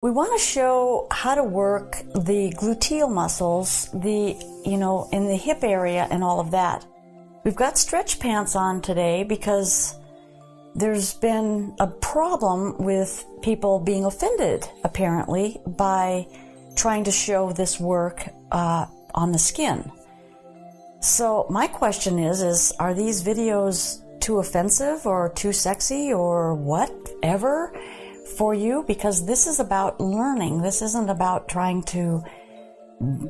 We want to show how to work the gluteal muscles, in the hip area and all of that. We've got stretch pants on today because there's been a problem with people being offended, apparently, by trying to show this work on the skin. So my question is are these videos too offensive or too sexy or whatever for you? Because this is about learning. This isn't about trying to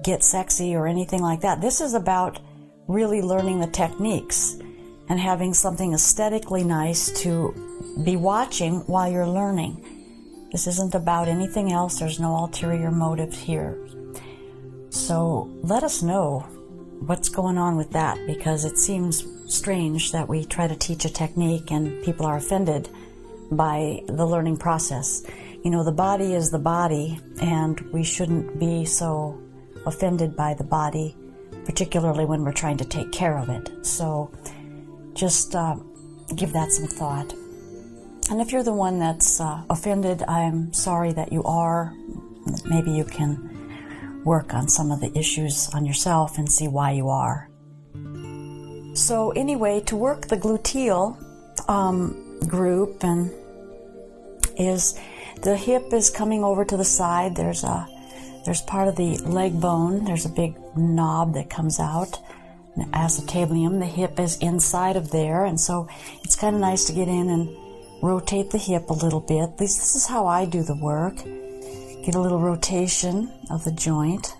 get sexy or anything like that. This is about really learning the techniques and having something aesthetically nice to be watching while you're learning. This isn't about anything else. There's no ulterior motive here. So let us know what's going on with that, because it seems strange that we try to teach a technique and people are offended by the learning process. The body is the body, and we shouldn't be so offended by the body, particularly when we're trying to take care of it. So just give that some thought. And if you're the one that's offended, I'm sorry that you are. Maybe you can work on some of the issues on yourself and see why you are. So anyway, to work the gluteal group, and is the hip is coming over to the side. There's part of the leg bone. There's a big knob that comes out, acetabular. The hip is inside of there, and so it's kind of nice to get in and rotate the hip a little bit. At least this is how I do the work. Get a little rotation of the joint,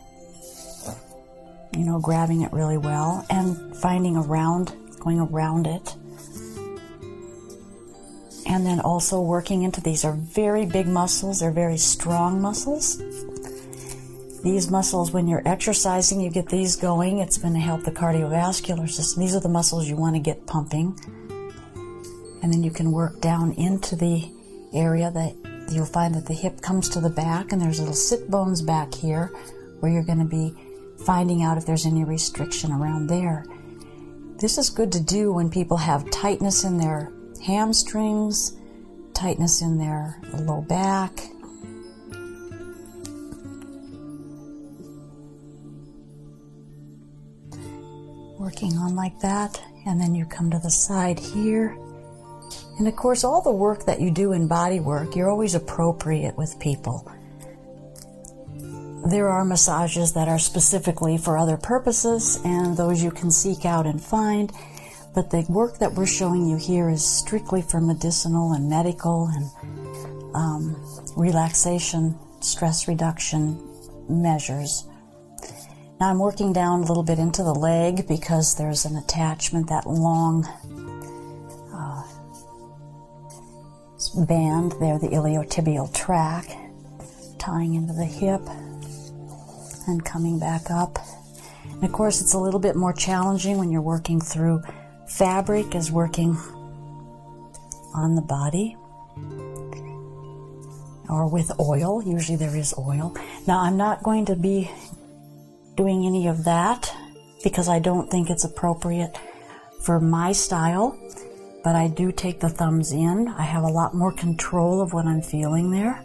grabbing it really well and finding going around it. And then also working into these are very big muscles. They're very strong muscles. These muscles, when you're exercising, you get these going. It's going to help the cardiovascular system. These are the muscles you want to get pumping. And then you can work down into the area that you'll find that the hip comes to the back, and there's little sit bones back here where you're going to be finding out if there's any restriction around there. This is good to do when people have tightness in their hamstrings, tightness in their low back. Working on like that, and then you come to the side here. And of course, all the work that you do in body work, you're always appropriate with people. There are massages that are specifically for other purposes, and those you can seek out and find. But the work that we're showing you here is strictly for medicinal and medical and relaxation, stress reduction measures. Now I'm working down a little bit into the leg because there's an attachment, that long band there, the iliotibial tract, tying into the hip and coming back up. And of course, it's a little bit more challenging when you're working through fabric as working on the body or with oil. Usually there is oil. Now, I'm not going to be doing any of that because I don't think it's appropriate for my style. But I do take the thumbs in. I have a lot more control of what I'm feeling there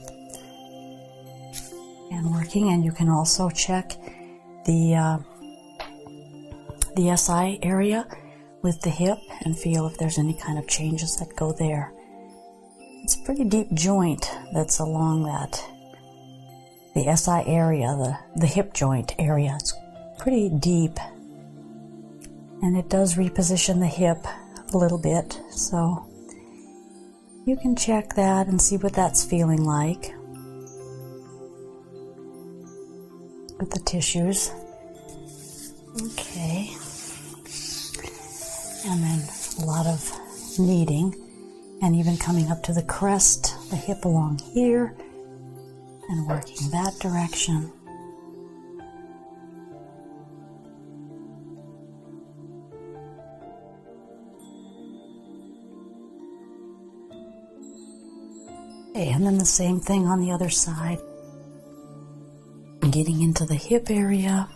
and working. And you can also check the SI area with the hip and feel if there's any kind of changes that go there. It's a pretty deep joint that's along the SI area, the hip joint area. It's pretty deep, and it does reposition the hip a little bit, so you can check that and see what that's feeling like with the tissues. Okay, and then a lot of kneading and even coming up to the crest, the hip along here, and working that direction. And then the same thing on the other side. Getting into the hip area.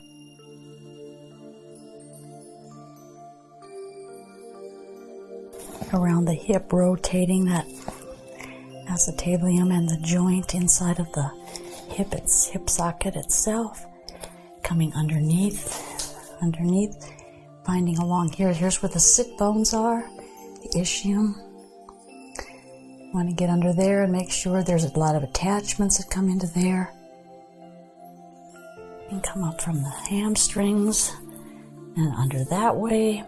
Around the hip, rotating that acetabular and the joint inside of the hip socket itself, coming underneath, finding along here. Here's where the sit bones are, the ischium. Want to get under there and make sure there's a lot of attachments that come into there. And come up from the hamstrings and under that way.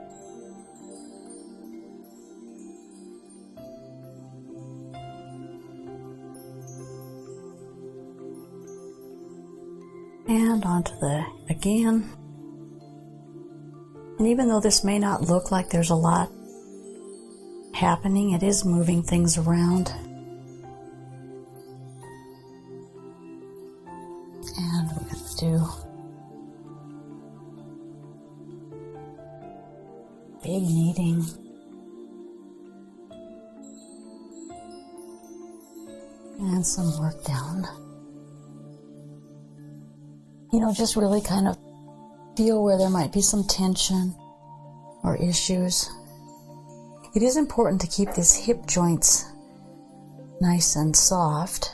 And onto the again. And even though this may not look like there's a lot happening, it is moving things around. And we're going to do big kneading. And some work down. You know, just really kind of feel where there might be some tension or issues. It is important to keep these hip joints nice and soft.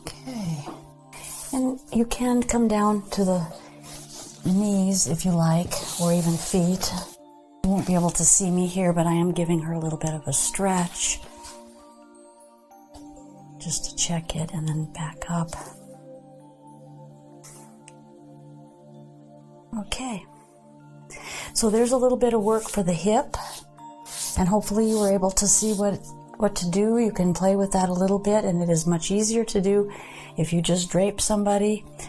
Okay. And you can come down to the knees if you like, or even feet. You won't be able to see me here, but I am giving her a little bit of a stretch just to check it, and then back up. Okay, so there's a little bit of work for the hip, and hopefully you were able to see what to do. You can play with that a little bit, and it is much easier to do if you just drape somebody